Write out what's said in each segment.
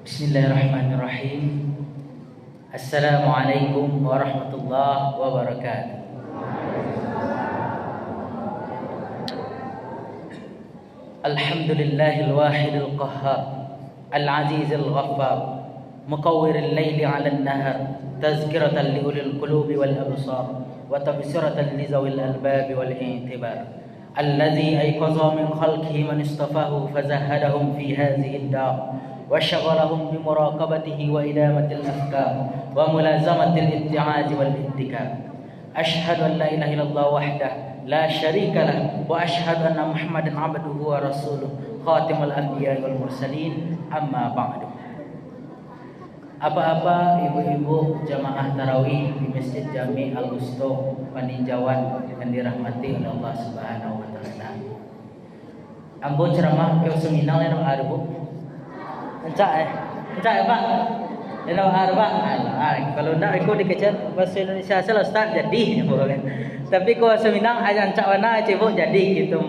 Bismillahirrahmanirrahim. Assalamualaikum warahmatullahi wabarakatuh. Alhamdulillahil wahidil qahhar, al-azizil ghaffar, muqawwiril laili 'alan nahar, tazkiratan li ulil qulubi wal absar, wa tabsiratan li zawil albabi wal intibar. Alladzi ayqadha min khalqihi man istafahu fazahadahum fi hadhihi ad-dar wa shaghalahum bi muraqabatihi wa idamatil afkar wa mulazamatil ibti'ad wal ittikab. Ashhadu an la ilaha illallah wahdah la syarika lah wa ashhadu anna Muhammadan abduhu wa rasuluh khatimul anbiya wal mursalin, amma ba'du. Apa-apa ibu-ibu jamaah tarawih di Masjid Jami Al-Gusto Paninjauan yang dirahmati oleh Allah Subhanahu wa taala. Ambon ceramah ke seminal yang ada bu. Encak Pak. Yang ada Pak. Kalau nak ikut dikejar bahasa Indonesia salah ustaz jadi boleh. Tapi kalau seminal aja encak warna bu jadi gitu.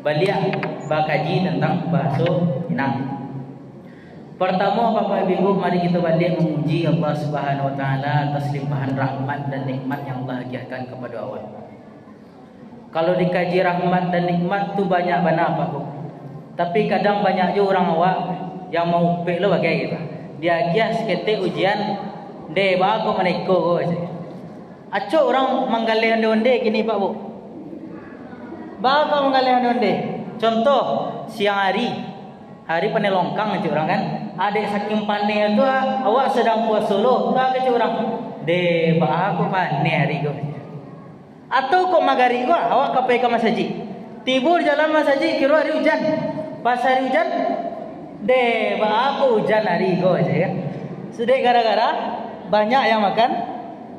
Balik bakaji tentang bahasa Minang. Pertama Bapak Ibu, mari kita balik memuji Allah Subhanahu wa taala atas limpahan rahmat dan nikmat yang Allah hadiahkan kepada awak. Kalau dikaji rahmat dan nikmat tu banyak mana Pak Bu. Tapi kadang banyak juga orang awak yang mau upik lo bagai gitu. Dia agiah seketik ujian de bago meneko aja. Acok orang manggalih onde-onde gini Pak Bu. Bago manggalih onde-onde. Contoh siang hari penelongkang aja orang kan. Adik saking pandai tu awak sedang puasa lo, tak ke orang. De bah aku pandai hari go. Atau kok magari go awak kapai ke masjid. Tibur jalan masjid kira hari hujan. Pas hari hujan de bah aku hujan hari go aja kan. Sudah gara-gara banyak yang makan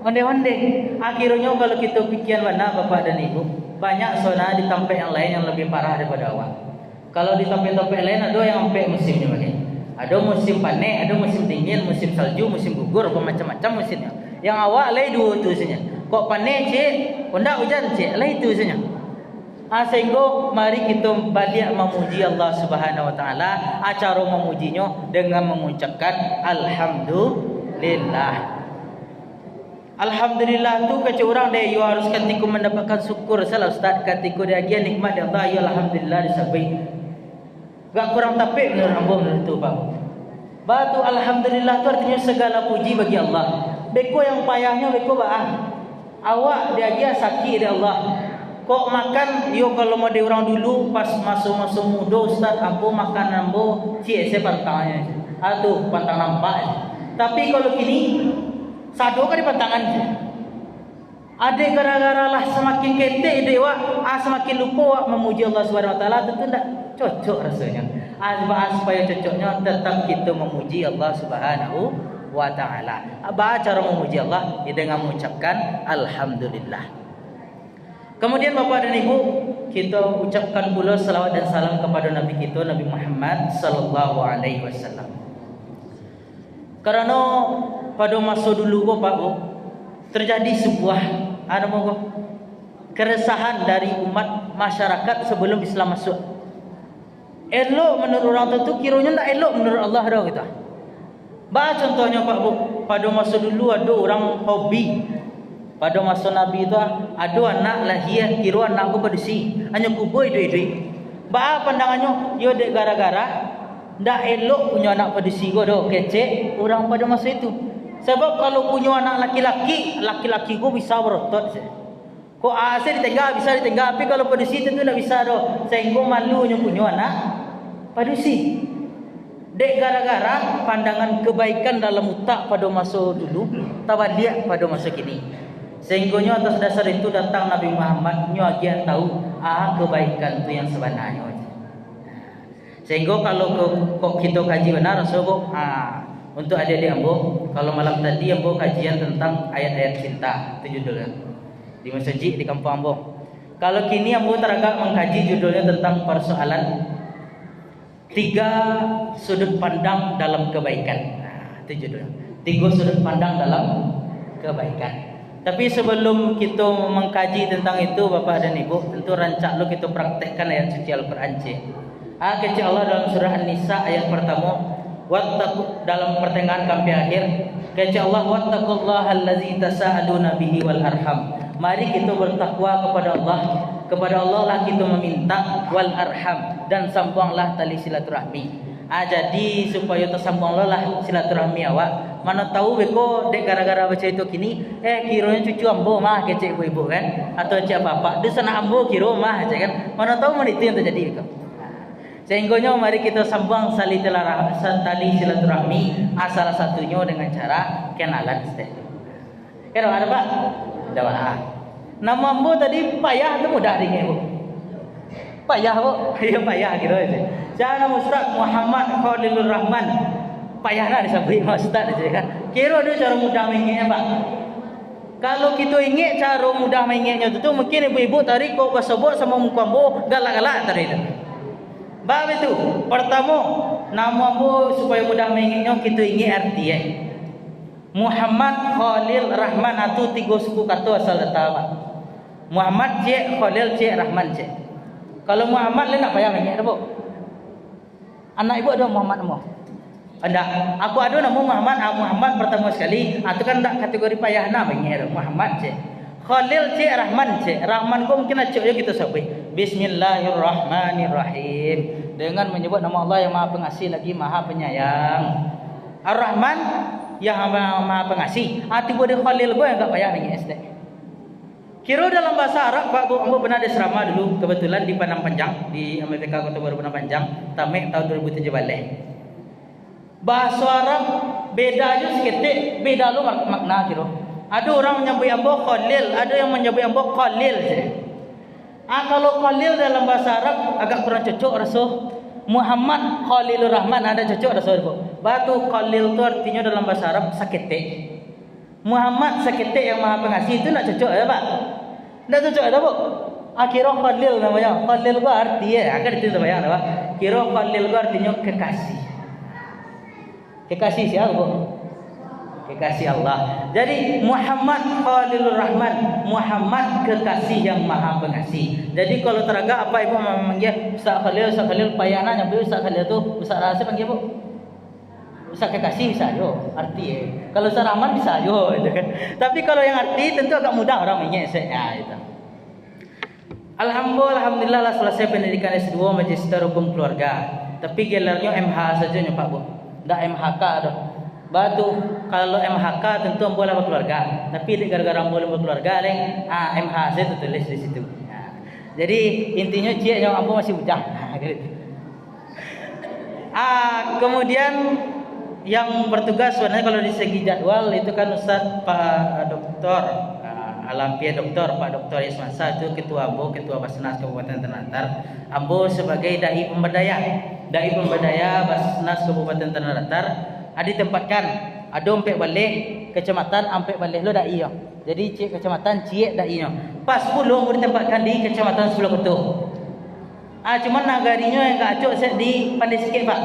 onde-onde. Akhirnya kalau kita pikiran mana Bapak dan Ibu, banyak zona di tempat yang lain yang lebih parah daripada awak. Kalau di tempat-tempat lain ada yang sampai musimnya bagai. Ada musim panen, ada musim dingin, musim salju, musim gugur, macam-macam musimnya. Yang awak lain dua tu saja. Kok panen cik, kondak hujan cik, lain tu saja. Sehingga mari kita balik memuji Allah Subhanahu wa taala. Cara memujinya dengan mengucapkan alhamdulillah. Alhamdulillah tu kata orang dia you harus ketika mendapatkan syukur salah ustaz ketika dia nikmat Allah ya alhamdulillah disabai. Gak kurang tapik menurut ambo menurut tu Pak. Batu alhamdulillah tu artinya segala puji bagi Allah. Beko yang payahnya beko baah. Awak dia sakit dari Allah. Kok makan yo kalau mau di orang dulu pas masuk muda ustaz ambo makan ambo cie pantangnya. Aduh pantang nampak. Tapi kalau kini sado kan di pantangan. Ada gara-gara lah semakin ketek dewa, semakin lupa memuji Allah Subhanahu wa taala, tentu tidak cocok rasanya. Supaya cocoknya tetap kita memuji Allah Subhanahu wa taala. Cara memuji Allah dengan mengucapkan alhamdulillah. Kemudian Bapak dan Ibu, kita ucapkan pula salawat dan salam kepada Nabi kita Nabi Muhammad sallallahu alaihi wasallam. Karena pada masa dulu Bapak Bu, terjadi sebuah keresahan dari umat masyarakat sebelum Islam masuk. Elok menurut orang tu kiranya tak elok menurut Allah dah kita. Bah contohnya Pak Bu, pada masa dulu ada orang hobi. Pada masa Nabi itu ada anak lahir kira anak aku pedisi, hanya kubur duit-duit. Bah pandangannya yo dek gara-gara ndak elok punya anak pedisi go do kecek orang pada masa itu. Sebab kalau punya anak laki-laki ku bisa berotot. Kok asyik ditinggal bisa ditinggal, tapi kalau pedisi tentu tak bisa doh. Sehingga malunya punya anak pedisi. Dek gara-gara pandangan kebaikan dalam utak pada masa dulu, tabadiak pada masa kini. Sehingga atas dasar itu datang Nabi Muhammad nyoagian tahu kebaikan itu yang sebenarnya. Sehingga kalau kok kita kaji benar sebab untuk adik-adik ambo, kalau malam tadi ambo kajian tentang ayat-ayat cinta, itu judulnya di masjid di kampung ambo. Kalau kini ambo teragak mengkaji judulnya tentang persoalan 3 sudut pandang dalam kebaikan. Itu judulnya 3 sudut pandang dalam kebaikan. Tapi sebelum kita mengkaji tentang itu Bapak dan Ibu, tentu rancak lo kita praktekkan ayat suci Al-Quran. Kata Allah dalam surah An-Nisa ayat pertama, wattaqu dalam pertengahan sampai akhir kata Allah wattaqullaha allazi tasaaluna bihi wal arham. Mari kita bertakwa kepada Allah lah kita meminta wal arham dan sambunglah tali silaturahmi. Jadi supaya tersambunglah lah silaturahmi awak. Mana tahu beko dek gara-gara baca itu kini kiranya cucu ambo mah kecek ibu-ibu kan atau cik bapak di sana ambo kiro mah aja kan. Mana tahu mana itu yang terjadi beko. Sehingganya mari kita sambung tali silaturahmi salah satunya dengan cara kenalan step. Kira ada Pak? Ada Pak. Nama ambo tadi payah itu mudah dingin Bu. Payah Bu. Ya payah gitu aja. Saya nama Ustaz Muhammad Khalilur Rahman. Payahlah disabri Ustaz aja kan. Kira dia cara mudah mengingatnya Pak. Kalau kita ingat cara mudah mengingatnya itu mungkin ibu-ibu tadi kok basabot sama muka ambo galak-galak tadi itu. Bab itu pertama nama ambo supaya mudah mengingatnya kita ingat arti Muhammad Khalil Rahman atau tiga suku kata asal datang Pak. Muhammad cik Khalil cik Rahman cik. Kalau Muhammad le nak payah mengingat apa? Anak ibu ada Muhammad semua. Ada. Aku ada nama Muhammad. Muhammad pertama sekali. Itu kan tak kategori payah nak mengingat Muhammad cik. Khalil cik Rahman cik. Rahman ko mungkin acuk je kita sampai. Bismillahirrahmanirrahim. Dengan menyebut nama Allah yang Maha Pengasih lagi Maha Penyayang. Ar-Rahman yang Maha Pengasih. Tiba dia Khalil ko yang tak payah mengingat stek. Kira dalam bahasa Arab Pak Bu, ambo pernah ada serama dulu kebetulan di Padang Panjang di Amerika Kota Baru Padang Panjang, Tamek tahun 2017 balik. Bahasa Arab beda aja seketik, beda lu makna kira. Ada orang menyebut ambo Khalil, ada yang menyebut ambo Khalil saja. Kalau Khalil dalam bahasa Arab agak kurang cocok rasa. Muhammad Khalilur Rahman ada cocok rasa Bu. Batu Khalil itu artinya dalam bahasa Arab seketik. Muhammad seketik yang Maha Pengasih itu nak cocok ya Pak? Tak cocok ada Bu. Kira Khalil namanya. Khalil itu arti akan itu namanya Pak. Kira Khalil itu artinya kekasih. Kekasih siapa Bu? Kekasih Allah. Jadi Muhammad Khalilur Rahman, Muhammad kekasih yang Maha Pengasih. Jadi kalau teragak apa ibu memanggil Ustaz Khalil payahna nyampe Ustaz Khalil itu Ustaz Rahsia panggil Bu? Ustaz kekasih bisa yo arti Kalau Ustaz Rahman bisa yo gitu kan. Tapi kalau yang arti tentu agak mudah orang ingat saya itu. Alhamdulillah lah selesai pendidikan S2 Magister Hukum Keluarga. Tapi gelarnya MH saja nya Pak Bu. Enggak MHK dah. Batu kalau MHK tentu boleh berkeluarga. Tapi gara-gara boleh berkeluarga leng MH saya tulis di situ. Jadi intinya cik yang ambo masih bujang. Kemudian yang bertugas sebenarnya kalau di segi jadwal itu kan Ustaz Pak Doktor Alampia Doktor Pak Doktor Ismasa itu ketua Ambo, ketua Basnas Kabupaten Tanah. Ambo sebagai dai pemberdaya Basnas Kabupaten Tanah Datar. Ditempatkan ada ampek balik kecamatan ampek balik lo dai yo. Jadi cik kecamatan cik dai nya. Pas 10 ditempatkan di kecamatan Sebelah Kutu. Cuman nagarinya yang gak acuk di Pandai Sikit Pak.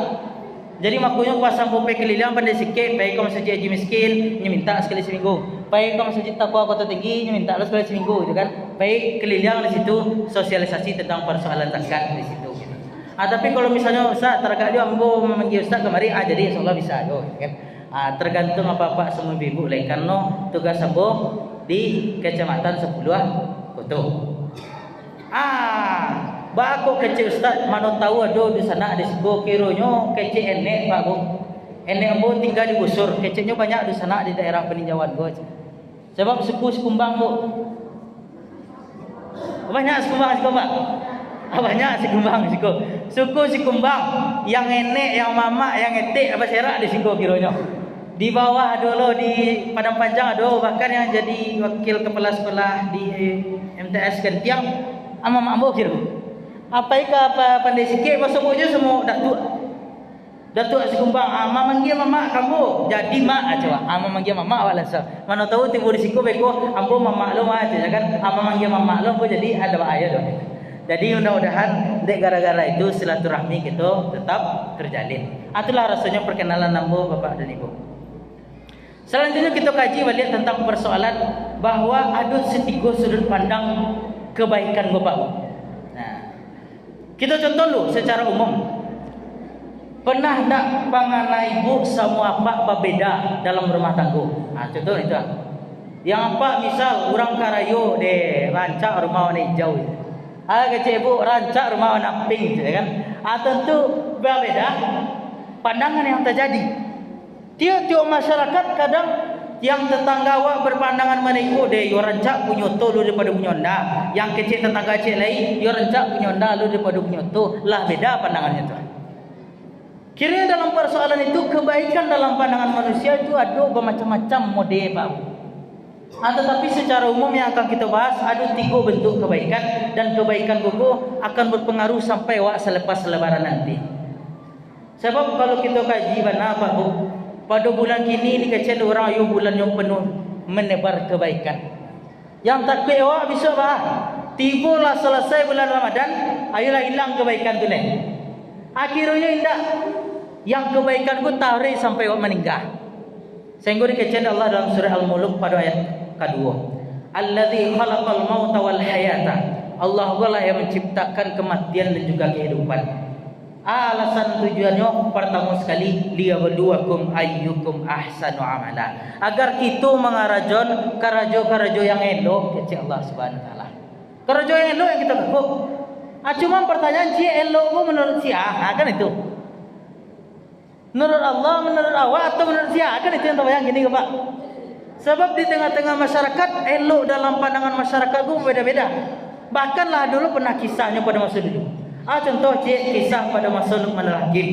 Jadi makanya pas sampai keliling Pandai Sikit, baik ke masjid Haji Miskin, minta sekali seminggu. Baik ke masjid Taqwa Kota Tinggi, minta sekali seminggu, gitu kan? Baik keliling di situ sosialisasi tentang persoalan zakat di situ. Gitu. Tapi kalau misalnya Ustaz teragak dia ambo memanggil Ustaz kemari, jadi insyaallah bisa yo, kan? Tergantung apa-apa semua ibu lain karena tugas ambo di kecamatan Sebelah Kutu. Bako kecil Ustaz, mana tahu ada di sana di situ kironyo kecil enek Pak Bu. Enek ambo tinggal di Busur, kecilnya banyak di sana di daerah peninjauan gua. Sebab suku Sekumbang Bu. Banyak Sekumbang Pak. Banyak Sekumbang siku. Suku Sekumbang yang enek, yang mama, yang etik apa serak di siku kironyo. Di bawah dulu di Padang Panjang ada bahkan yang jadi wakil kepala sekolah di MTS Kentiang ama mambo kiro. Apa Pandai Sikit masuk aja semua datuk Sekumbang manggil mama kamu jadi mak aja manggil mama awalasa mana tahu timbul di siku beko ambo mama lo aja kan manggil mama lo jadi ada bahaya dong. Jadi mudah-mudahan dek gara-gara itu silaturahmi kita tetap terjalin. Itulah rasanya perkenalan ambo Bapak dan Ibu. Selanjutnya kita kaji balik tentang persoalan bahwa ada setiga sudut pandang kebaikan Bapak. Kita contoh dulu secara umum. Pernah tak panganai ibu semua apa berbeda dalam rumah tangga? Contoh itu. Yang apa misal orang Karayo de rancak rumah warna hijau. Kecil ibu rancak rumah warna pink kan. Tentu berbeda pandangan yang terjadi. Tiap-tiap masyarakat kadang yang tetangga awak berpandangan menipu deh, yo rancak punya tu lu daripada punya anda. Yang kecil tetangga kecil lain, yo rancak punya anda lu daripada punya tu. Lah beda pandangannya tu. Kira dalam persoalan itu kebaikan dalam pandangan manusia itu ada bermacam-macam model Pak. Tetapi secara umum yang akan kita bahas ada 3 bentuk kebaikan dan kebaikan itu akan berpengaruh sampai awak selepas lebaran nanti. Sebab kalau kita kaji mana Pak Bu, pada bulan kini ni kecil orang ayu bulan yang penuh menebar kebaikan. Yang takut awak bisa bah. Tibalah selesai bulan Ramadan, ayolah hilang kebaikan tu ni. Akhirnya indah. Yang kebaikan ku tarik sampai awak meninggal. Sehingga dikecil Allah dalam surah Al-Mulk pada ayat kedua. Alladzi khalaqal mauta wal hayata. Allah lah yang menciptakan kematian dan juga kehidupan. Alasan tujuannya pertama sekali liyabluwakum ayyukum ahsanu amala. Agar kita mengarajon karajo-karajo yang elok kecil Allah Subhanahu wa taala. Karajo yang elok yang kita lakukan. Cuma pertanyaan si elok menurut siapa? Kan itu. Menurut Allah, menurut awak atau menurut siapa? Kan itu yang terbayang gini Pak. Sebab di tengah-tengah masyarakat elok dalam pandangan masyarakat itu beda-beda. Bahkanlah dulu pernah kisahnya pada masa dulu. Contoh kisah pada masa Luqmanul Hakim.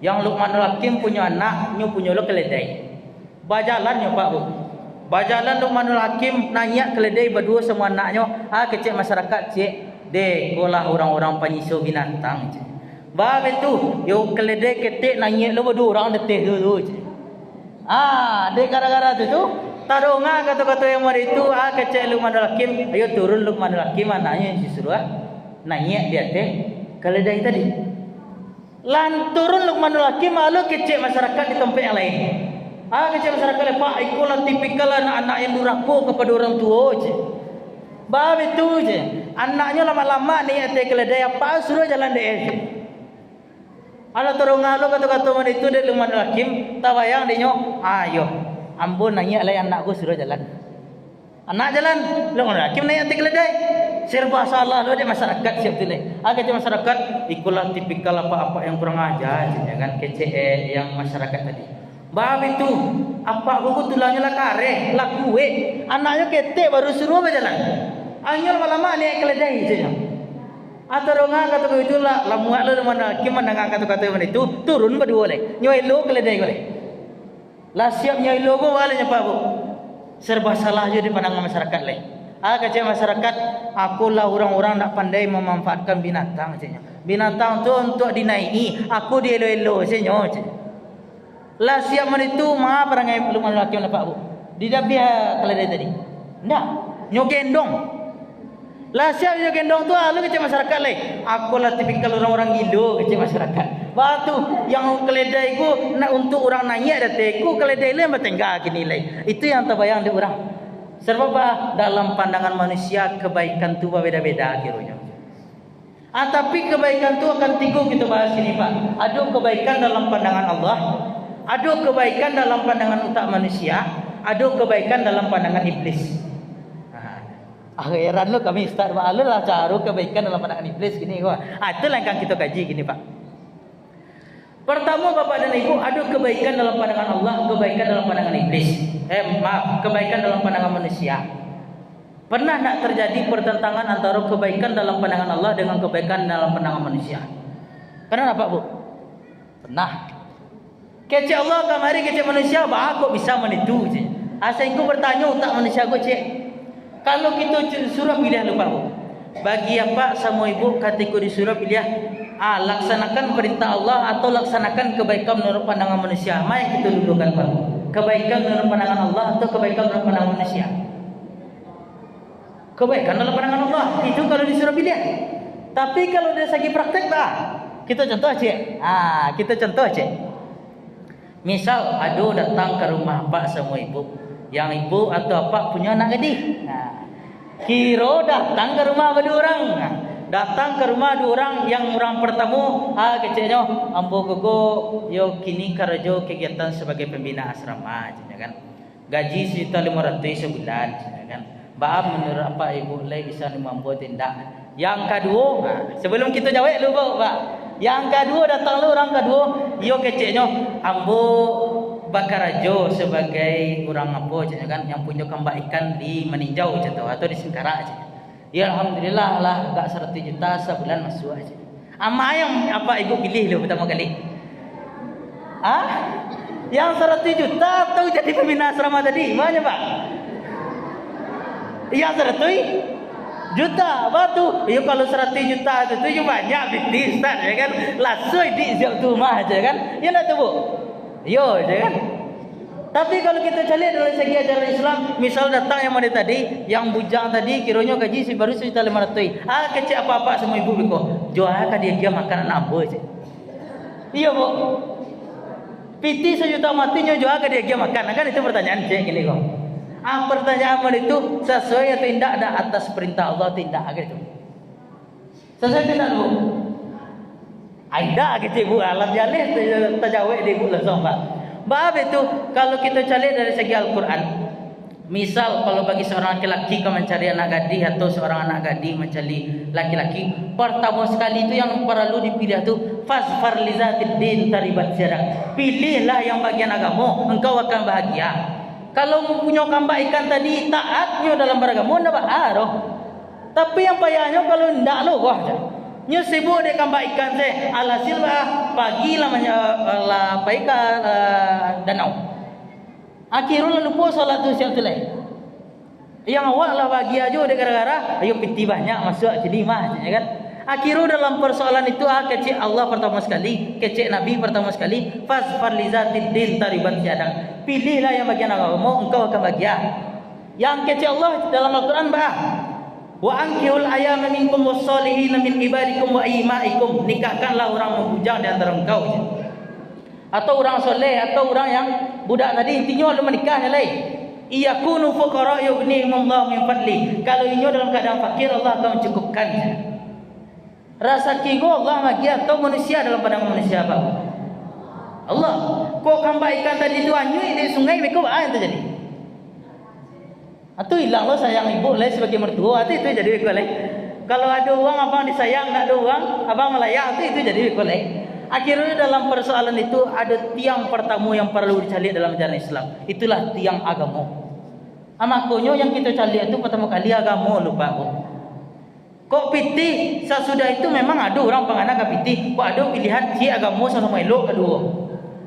Yang Luqmanul Hakim punya anak, punya lo keledai. Bajalannya Pak Bu. Bajalan Luqmanul Hakim nanya keledai berdua semua anaknya. Kecil masyarakat cik. Dek, kolah orang-orang penyisir binatang cik. Bab itu, yo keledai ketik nanya lo berdua orang detik dulu cik. Dek gara-gara tu tak ada orang kata-kata yang mana itu. Kecil Luqmanul Hakim, ayo turun Luqmanul Hakim anaknya disuruh. Nanya dia teh keledai tadi. Lan turun Luqmanul Hakim malu kecil masyarakat di tempat yang lain. Kecil masyarakat Pak ikulah tipikal anak-anak yang durhaka kepada orang tua je. Bab itu je. Anaknya lama-lama ni teh keledai apa suruh jalan dia. Ala turun ngalu kata-kata mana itu dia Luqmanul Hakim tabayang dia ayo ambon nanya lain anakku suruh jalan. Anak jalan Luqmanul Hakim nanya teh keledai. Serba salah dia masyarakat siap tu ni. Kecil masyarakat ikulah tipikal apa-apa yang kurang ajar je kan kecil yang masyarakat tadi. Bab itu apa aku tulangnya lah kare, lah kue. Anaknya ketek baru suruh berjalan. Anyol lama ni keledai je. Atarunga kata itu lah muak lu mana Hakim mendengar kata-kata itu turun berdua le. Nyo elo keledai gole. Lah siap nyo elo go wale Pak Bu. Serba salah je di pandangan masyarakat le. Kecil masyarakat, akulah orang-orang tak pandai memanfaatkan binatang saja. Binatang tu untuk dinaiki, aku dia elo-elo saja. Lah siap menitu, maaf perangai Luqmanul Hakim lah Pak Bu. Dia biar keledai tadi. Ndak, nyogendong. Lah siap nyogendong tu, lalu kecil masyarakat le. Akulah tipikal orang-orang gilo kecil masyarakat. Batu yang keledai ku nak untuk orang nanya dateku keledai le bertengah kini le. Itu yang terbayang di orang. Sebab dalam pandangan manusia kebaikan tu berbeza-beza kiranya. Tapi kebaikan tu akan 3 kita bahas ini Pak. Ada kebaikan dalam pandangan Allah, ada kebaikan dalam pandangan utak manusia, ada kebaikan dalam pandangan iblis. Akhiran lo kami start malu lah cara kebaikan dalam pandangan iblis gini gua. Itulah yang akan kita kaji gini Pak. Pertama Bapak dan Ibu, ada kebaikan dalam pandangan Allah, kebaikan dalam pandangan iblis. Kebaikan dalam pandangan manusia. Pernah tak terjadi pertentangan antara kebaikan dalam pandangan Allah dengan kebaikan dalam pandangan manusia? Pernah tak Pak Bu? Pernah. Kecil Allah kamari kecil manusia, kok bisa menitu je. Saya bertanya utak manusia kok cik. Kalau kita suruh pilih lupa Bu. Bagi apa sama ibu ketika disuruh pilih laksanakan perintah Allah atau laksanakan kebaikan menurut pandangan manusia. Mana yang kita dulukan Pak? Kebaikan menurut pandangan Allah atau kebaikan menurut pandangan manusia? Kebaikan dalam pandangan Allah. Itu kalau disuruh pilih. Tapi kalau dari segi praktek Pak, kita contoh cik. Kita contoh cik. Misal ada datang ke rumah Pak sama ibu. Yang ibu atau Pak punya anak gadis. Kira datang ke rumah berdua orang. Datang ke rumah dua orang, yang orang pertama kecilnya ambo gogo yo kini kerja kegiatan sebagai pembina asrama kan. Gaji 1.500 sebulan kan. Baam menurut apa ibu lay bisa membuat tindak. Yang kedua, sebelum kita jawab dulu Pak. Yang kedua datang lu orang kedua, yo kecilnya ambo bakarajo sebagai orang apa kan yang punya kambak ikan di Meninjau contoh atau di Singkara aja. Ya alhamdulillah lah agak 100 juta sebulan masuk aja. Ama yang apa ibu pilih lo pertama kali? Yang 100 juta atau jadi pembina asrama tadi? Mana Pak? Yang 100 juta. Batu. Ya kalau 100 juta itu banyak bisnis Ustaz ya kan. Langsung di siap rumah aja kan. Ya nak tu Bu. Yo aja kan. Tapi kalau kita cari dari segi ajaran Islam, misal datang yang mana tadi, yang bujang tadi, kiranya gaji si baru 1.500. Kecil apa-apa semua ibu biko. Jual kan dia makan anak apa je. Iya Bu. Piti 1 juta matinya jual kan dia makan. Kan itu pertanyaan cek gini kok. Pertanyaan mana itu sesuai atau tidak ada atas perintah Allah tidak gitu. Sesuai tidak Bu? Ada gitu Bu, alam jalih terjawab di Bu langsung Pak. Bab itu kalau kita cari dari segi Al-Quran, misal kalau bagi seorang laki-laki kau mencari anak gadis atau seorang anak gadis mencari laki-laki, pertama sekali itu yang perlu dipilih itu fasfar lizatid din taribat syarak. Pilihlah yang bagian agama, engkau akan bahagia. Kalau punya kambak ikan tadi taatnya dalam beragama, tidak baharoh. Tapi yang payahnya kalau tidak lo wah. Nyo sibuk dia kambak ikan saya. Alhasil pagi lamanya ikan danau. Akhirnya lupa solat tu siap tu lain. Yang awak lah bagi aja dia gara-gara ayo piti banyak masuk jadi mah ya kan. Akhirnya dalam persoalan itu kecil Allah pertama sekali, kecil Nabi pertama sekali, fasfar lizatid din taribat syadang. Pilihlah yang bagian agama engkau akan bahagia. Yang kecil Allah dalam Al-Quran wa ankihul ayama minkum wassalihin min ibadikum wa imaikum. Nikahkanlah orang membujang di antara engkau atau orang soleh atau orang yang budak tadi, intinya lu menikahnya lain. Iyakunu fuqara yughnihimullahu min fadli. Kalau inyo dalam keadaan fakir, Allah akan mencukupkan. Rasa kigo Allah bagi atau manusia dalam pandangan manusia apa? Allah. Kok kambak ikan tadi itu anyui di sungai mereka apa yang terjadi? Atau hilang lo sayang ibu lah sebagai mertua itu jadi boleh. Kalau ada uang abang disayang, tak ada uang abang melayak itu jadi boleh. Akhirnya dalam persoalan itu ada tiang pertama yang perlu dicari dalam ajaran Islam. Itulah tiang agama. Amakonyo yang kita cari itu pertama kali agama lupa. Kok piti sesudah itu memang ada orang penganak piti. Kok ada pilihan si agama sama elok kedua.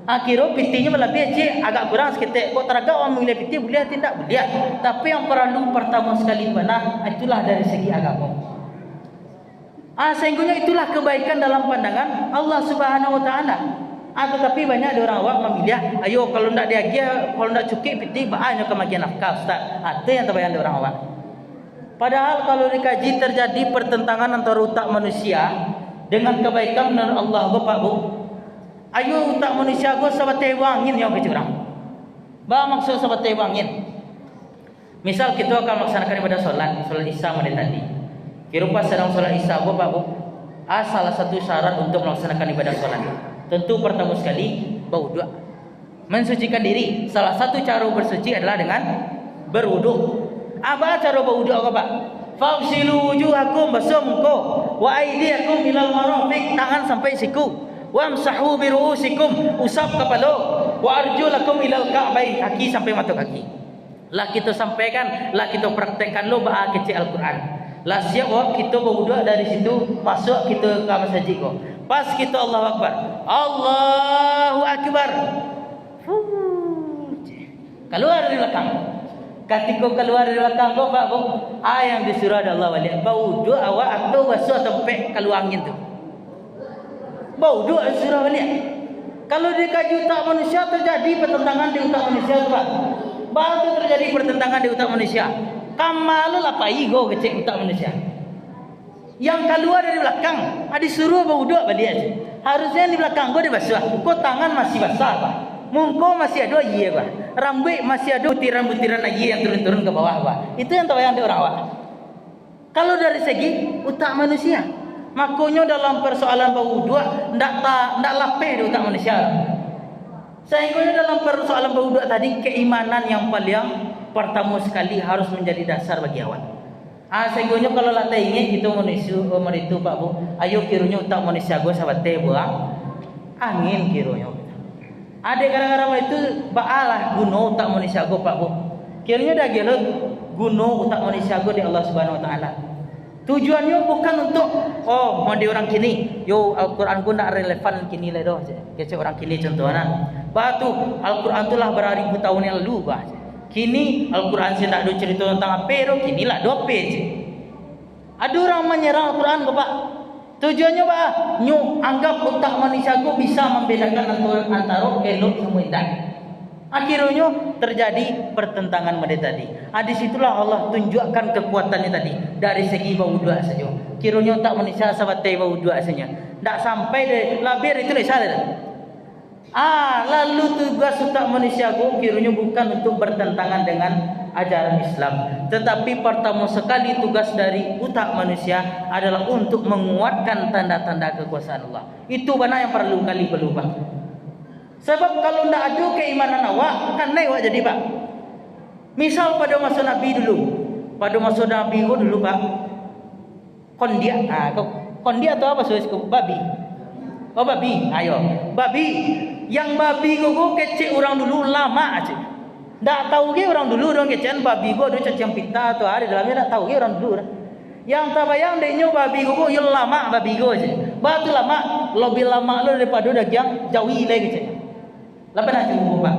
Akhirnya pitinya melebih cik agak kurang seketik. Kok teragak orang memilih piti boleh atau tidak boleh. Tapi yang perlu pertama sekali mana itulah dari segi agama. Sehingga itulah kebaikan dalam pandangan Allah Subhanahu Wa Taala. Tetapi banyak ada orang awak memilih, ayo kalau tidak dia, kalau tidak cukup piti banyak kemagian nafkah Ustaz. Itu yang terbayang ada orang awak. Padahal kalau dikaji terjadi pertentangan antara utak manusia dengan kebaikan menurut Allah Bapak Bu. Ayo utak manusia go sabat tewangin yang kecurang. Ba maksud sabat tewangin. Misal kita akan melaksanakan ibadah solat Isya pada tadi. Kirupa sedang solat Isya Bapak Bu. Salah satu syarat untuk melaksanakan ibadah solat. Tentu pertama sekali berwudu. Mensucikan diri. Salah satu cara bersuci adalah dengan berwudu. Apa cara berwudu Bapak? Faghsilu wujuhakum basuh muka wa aydiyakum ilal marafiq, tangan sampai siku. Wamsahu bi ru'usikum, usap kepala, wa arjulakum ilal ka'bain, kaki sampai mata kaki. Lah kita sampaikan, lah kita praktekkan lo ba kecil Al-Quran. Lah siap kita berwudu dari situ, masuk kita ke masjid ko. Pas kita Allahu Akbar. Allahu Akbar. Keluar dari belakang. Ketika keluar dari belakang ko Pak Bu, yang disuruh ada Allah wali. Berwudu awak atau basuh sampai keluar angin tu. Bau dua surah balik. Kalau dikaji utak manusia terjadi pertentangan di utak manusia tu Pak. Baru terjadi pertentangan di utak manusia. Kamal apa ego kecil utak manusia. Yang keluar dari belakang, disuruh bau dua balik aja. Harusnya di belakang gua dibasuh. Kau tangan masih basah Pak. Muka masih ada iya Pak. Rambut masih ada butiran-butiran lagi yang turun-turun ke bawah Pak. Itu yang terbayang di orang awak. Kalau dari segi utak manusia, makanya dalam persoalan berwuduk ndak lapeh di utak manusia. Sehingga dalam persoalan berwuduk tadi, keimanan yang paling pertama sekali harus menjadi dasar bagi awak. Sehingga kalau lah ingin kita manusia itu Pak Bu, ayo kiranya utak manusia go sahabat buang angin kiranya. Ada gara-gara itu baalah guna utak manusia go Pak Bu. Kiranya dah gelut guna utak manusia go di Allah Subhanahu Wa Taala. Tujuannya bukan untuk mau di orang kini, yo Al-Quran ku nak relevan kini lah doh. Kece orang kini contohnya. Batu Al-Quran tu lah beribu tahun yang lalu bah. Kini Al-Quran sih tak ada cerita tentang apa doh, kini lah dope je. Ada orang menyerang Al-Quran ke Pak. Tujuannya bah, nyu anggap utak manusia ku bisa membedakan antara elok sama indah. Akhirnya terjadi pertentangan mereka tadi. Di situlah Allah tunjukkan kekuatannya tadi dari segi berwuduk saja. Kiranya tak manusia sahabat berwuduk saja. Tak sampai de labir itu salah. Lalu tugas utak manusia ku kiranya bukan untuk bertentangan dengan ajaran Islam, tetapi pertama sekali tugas dari utak manusia adalah untuk menguatkan tanda-tanda kekuasaan Allah. Itu mana yang perlu kali berubah. Sebab kalau tidak ada keimanan awak, akan naik awak jadi Pak. Misal pada masa Nabi dulu, Pak, kondiak. Kondiak atau apa susu babi? Oh babi, ayo babi. Yang babi gogo kecil orang dulu lama aja. Tak tahu ke orang dulu orang kecil babi gogo ada cacing pita atau hari dalamnya tak tahu ke orang dulu. Yang tak bayang deh nyo babi gogo yang lama babi gogo aja. Batu lama, lebih lama lo daripada daging jawi lagi aja. Lepas nak cuba Pak.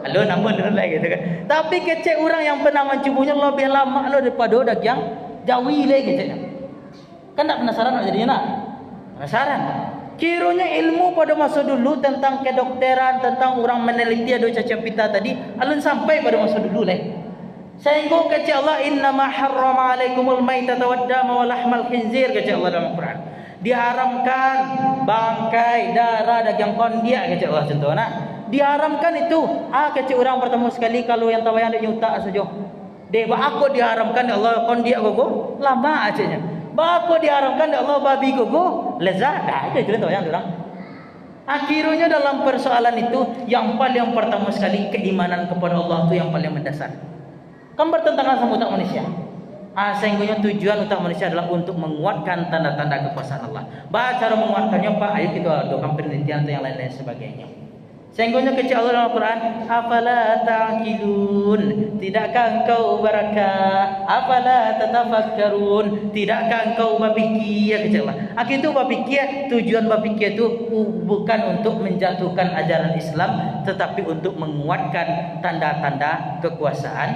Halo nama dulu lagi gitu kan. Tapi kecil orang yang pernah mencubunya lebih lama lo daripada daging jawi lagi aja. Kan tak penasaran nak jadinya nak? Penasaran. Kiranya ilmu pada masa dulu tentang kedokteran, tentang orang meneliti ada cacing pita tadi, alun sampai pada masa dulu lah. Sehingga kata Allah, innama harrama alaikumul maitata waddama wa lahmal khinzir, kata Allah dalam Al-Quran. Diharamkan bangkai, darah, daging kondiak, kata Allah contohnya. Diharamkan itu. Kata orang pertama sekali kalau yang tawayan dia nyutak saja. Dia aku diharamkan Allah kondiak gogo lama acanya. Bako diharamkan oleh Allah babi gogo lezat. Itu cerita yang orang. Akhirnya dalam persoalan itu yang paling pertama sekali keimanan kepada Allah itu yang paling mendasar. Kan bertentangan sama utak manusia. Sehingga tujuan utak manusia adalah untuk menguatkan tanda-tanda kekuasaan Allah. Cara menguatkannya Pak, ayo kita doakan penelitian atau yang lain-lain sebagainya. Sehingga kecil Allah dalam Al-Quran, afala ta'qilun, tidakkah engkau berakal, afala tatafakkarun, tidakkah engkau berfikir, kecil Allah. Itu berfikir, tujuan berfikir itu bukan untuk menjatuhkan ajaran Islam, tetapi untuk menguatkan tanda-tanda kekuasaan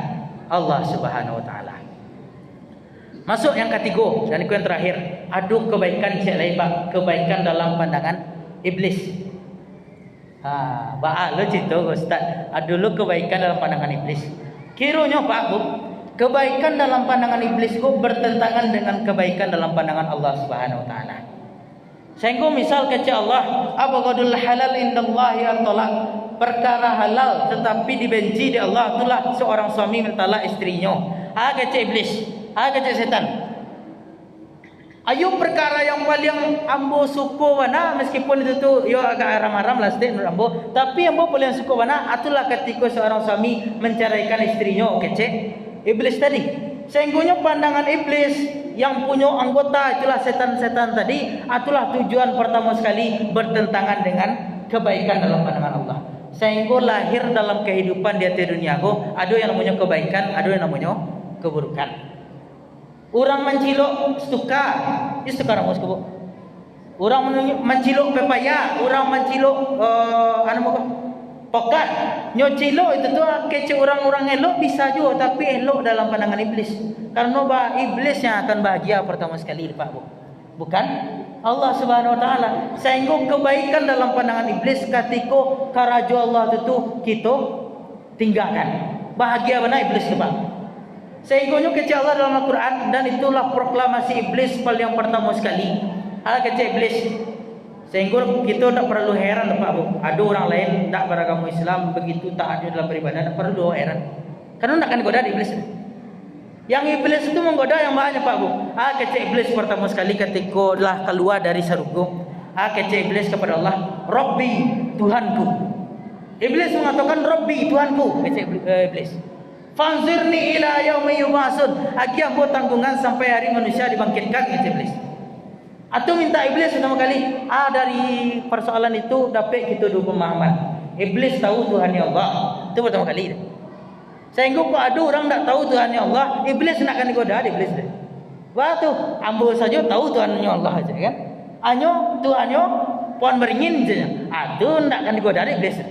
Allah Subhanahu Wa Taala. Masuk yang ketiga dan yang terakhir, ada kebaikan cik lain Pak, kebaikan dalam pandangan iblis. Lo cerita Ustaz, dulu kebaikan dalam pandangan iblis. Kiranya Pak Bu, kebaikan dalam pandangan iblis ku bertentangan dengan kebaikan dalam pandangan Allah Subhanahu Wa Taala. Sehingga misal kata Allah, abghadul halal indallahi at-talaq, perkara halal tetapi dibenci di Allah itulah seorang suami mentalak istrinya. Kata iblis, kata setan. Ayo perkara yang paling ambo suka mana, meskipun itu tu yo agak aram-aram lah sedek menurut ambo, tapi ambo paling suka mana itulah ketika seorang suami menceraikan istrinya. Kecek iblis tadi. Sehingga pandangan iblis yang punya anggota itulah setan-setan tadi, itulah tujuan pertama sekali bertentangan dengan kebaikan dalam pandangan Allah. Sehingga lahir dalam kehidupan di atas dunia ko, ada yang namanya kebaikan, ada yang namanya keburukan. Orang mencilok stuka, itu sekarang mus kebo. Orang mencilok pepaya, orang mencilok pokat. Nyocilok itu tu kece orang-orang elok bisa juga, tapi elok dalam pandangan iblis. Karena iblis yang akan bahagia pertama sekali Pak Bu. Bukan Allah Subhanahu Wa Taala. Sehingga kebaikan dalam pandangan iblis ketika karajo Allah itu kita tinggalkan. Bahagia mana iblis tu Pak? Sehingga kecil Allah dalam Al-Quran, dan itulah proklamasi iblis paling pertama sekali. Kecil iblis. Sehingga kita tak perlu heran Pak Bu. Ada orang lain tak beragama Islam begitu tak ada dalam beribadah, tak perlu heran. Karena tak akan goda iblis. Yang iblis itu menggoda yang banyak Pak Bu. Kecil iblis pertama sekali ketika telah keluar dari surga. Kecil iblis kepada Allah, Rabbi, Tuhanku. Iblis mengatakan Rabbi, Tuhanku. Kecil iblis. Fanzirni ila yaumi yub'atsun. Aki ambo tanggungan sampai hari manusia dibangkitkan, kecil iblis. Atau minta iblis pertama kali. Dari persoalan itu dapat kita dua pemahaman. Iblis tahu Tuhannya Allah. Itu pertama kali. Sehingga kok ada orang tak tahu Tuhannya Allah, iblis nak kan goda iblis deh. Wah tu, ambo saja tahu Tuhannya Allah aja kan. Anyo Tuhannya puan beringin saja. Aduh nak kan goda iblis.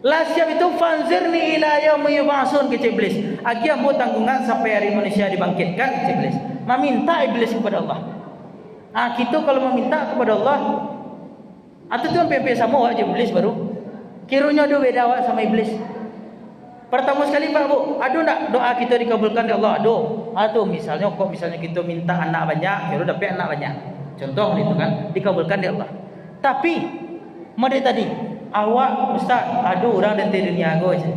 Lah siap itu fanzirni ila yaumi yub'atsun ke iblis. Agi ambo tanggungan sampai hari manusia dibangkitkan ke iblis. Meminta iblis kepada Allah. Kita kalau meminta kepada Allah, atau tu sampai sama aja iblis baru. Kiranya ada beda awak sama iblis. Pertama sekali Pak Bu, aduh nak doa kita dikabulkan oleh Allah. Aduh misalnya kita minta anak banyak, baru dapat anak banyak. Contoh itu kan dikabulkan oleh Allah. Tapi mode tadi, awak ustaz, aduh orang dari dunia go aja.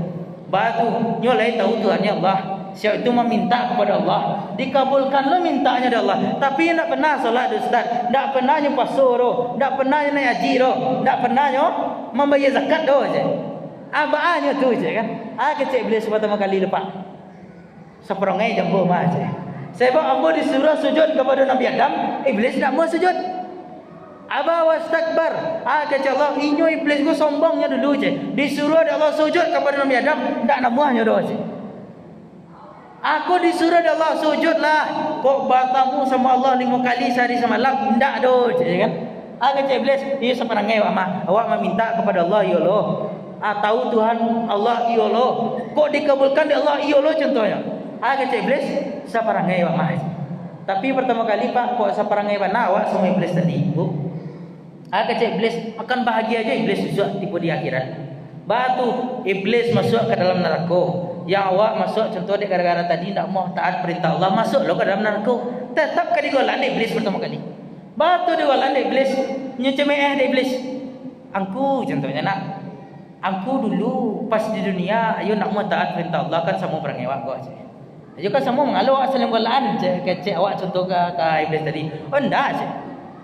Batu nyolai tahu Tuhannya Allah. Siapa itu meminta kepada Allah, dikabulkan lo mintanya dari Allah. Tapi nak pernah solat ustaz, nak pernah puasa ro, nak pernah naik haji ro, nak pernah membayar zakat do aja. Abaannya tu je kan. Kecil iblis pertama kali lepas. Seperongai jambu mah je. Sebab ambo disuruh sujud kepada Nabi Adam, iblis tak mau sujud. Aba wastakbar. Kecil Allah, inyo iblis ku sombongnya dulu je. Disuruh Allah sujud kepada Nabi Adam, tak namuahnya doa je. Aku disuruh Allah sujudlah. Kok bertamu sama Allah 5 kali sehari semalam, tak do je kan. Kecil iblis, ia seperongai awak meminta kepada Allah, ya Allah. Tahu Tuhan Allah iya lo. Kok dikabulkan di Allah iya lo contohnya. Kata iblis saparangai awak mah. Tapi pertama kali Pak kok saparangai mana awak sama iblis tadi Bu. Kata iblis akan bahagia aja iblis susuk tipu di akhirat. Batu iblis masuk ke dalam neraka. Yang awak masuk contoh dia gara-gara tadi tak mau taat perintah Allah, masuk lo ke dalam neraka. Tetap ke digolan iblis pertama kali. Batu digolan iblis, nyecemeh iblis. Angku contohnya nak. Aku dulu pas di dunia, ayo nak mau taat perintah Allah kan sama perang awak kau aja. Ayo kan sama mengalu awak saling golaan je kecek awak contoh ke iblis tadi. Oh ndak aja.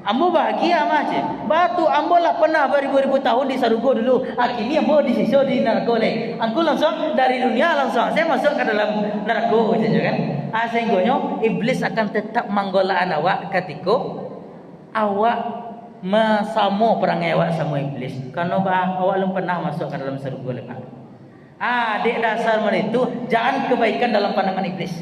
Ambo bahagia mah aja. Batu ambo lah pernah beribu-ribu tahun di Sarugo dulu. Kini ambo di sisa di neraka le. Aku langsung dari dunia langsung saya masuk ke dalam neraka aja kan. Sehingga iblis akan tetap manggolaan awak ketika awak sama perangai awak sama iblis. Karena awak belum pernah masuk ke dalam surga lepas. Dek dasar mereka itu jangan kebaikan dalam pandangan iblis.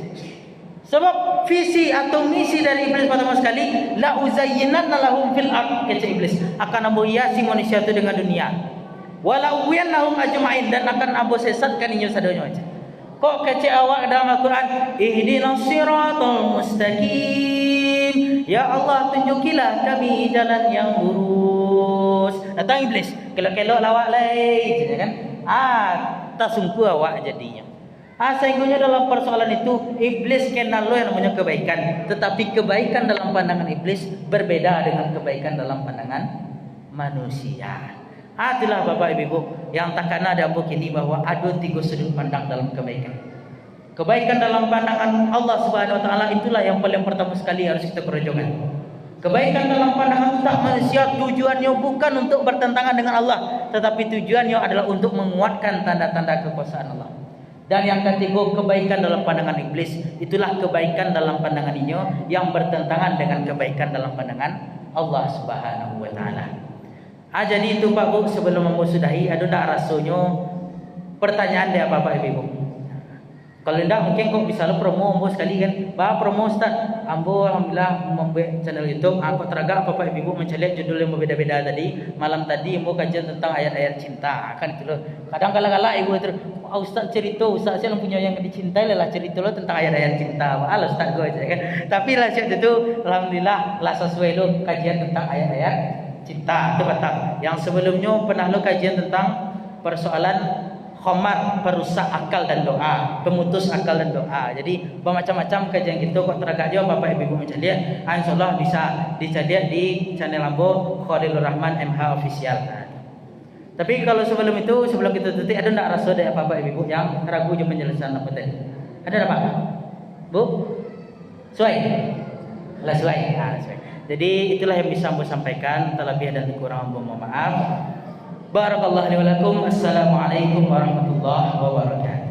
Sebab visi atau misi dari iblis pertama sekali la uzayyinanna lahum fil ard, kata iblis, akan ambo hiasi manusia itu dengan dunia. Wala uwiyannahum ajma'in, dan akan ambo sesatkan inyo sadonyo aja. Kok kece awak dalam Al-Quran, ihdinas siratal mustaqim, ya Allah tunjukilah kami jalan yang lurus. Datang iblis, kelok-kelok lawak lain, kan? Tak sungguh awak jadinya. Sehingga dalam persoalan itu iblis kenal lo yang namanya kebaikan, tetapi kebaikan dalam pandangan iblis berbeda dengan kebaikan dalam pandangan manusia. Itulah Bapak Ibu yang takkan ada begini bahwa ada 3 sudut pandang dalam kebaikan. Kebaikan dalam pandangan Allah Subhanahu Wa Taala itulah yang paling pertama sekali harus kita perjuangkan. Kebaikan dalam pandangan utak manusia tujuannya bukan untuk bertentangan dengan Allah, tetapi tujuannya adalah untuk menguatkan tanda-tanda kekuasaan Allah. Dan yang ketiga, kebaikan dalam pandangan iblis itulah kebaikan dalam pandangan inyo yang bertentangan dengan kebaikan dalam pandangan Allah Subhanahu Wa Taala. Jadi itu Pak Bu, sebelum ambo sudahi, ada tak rasanya pertanyaan dia Bapak Ibu? Kalau tidak mungkin kok bisa lo promo ambo sekali kan. Promo Ustaz, ambo alhamdulillah membuat channel YouTube. Aku teragak Bapak Ibu mencari judul yang berbeda-beda tadi. Malam tadi ambo kajian tentang ayat-ayat cinta. Kan itu loh. Kadang kala-kala ibu terus, Ustaz cerita, Ustaz saya punya yang dicintai lah cerita lo tentang ayat-ayat cinta. Ustaz gue aja kan. Tapi lah itu alhamdulillah lah sesuai lo kajian tentang ayat-ayat cinta itu betul. Yang sebelumnya pernah lo kajian tentang persoalan khamar, perusak akal dan doa, pemutus akal dan doa. Jadi bermacam-macam kajian kita kok teragak dia Bapak Ibu mencari lihat. Insyaallah bisa dicari di channel ambo Khalilur Rahman MH Official. Tapi kalau sebelum itu, sebelum kita tutup, ada tak rasa dari Bapak Ibu yang ragu je penjelasan apa tadi? Ada tak Pak? Bu? Sesuai? Lah sesuai. Sesuai. Jadi itulah yang bisa Ambo sampaikan. Terlebih dan kurang Ambo mohon maaf. Barakallahu li wa lakum. Assalamualaikum warahmatullahi wabarakatuh.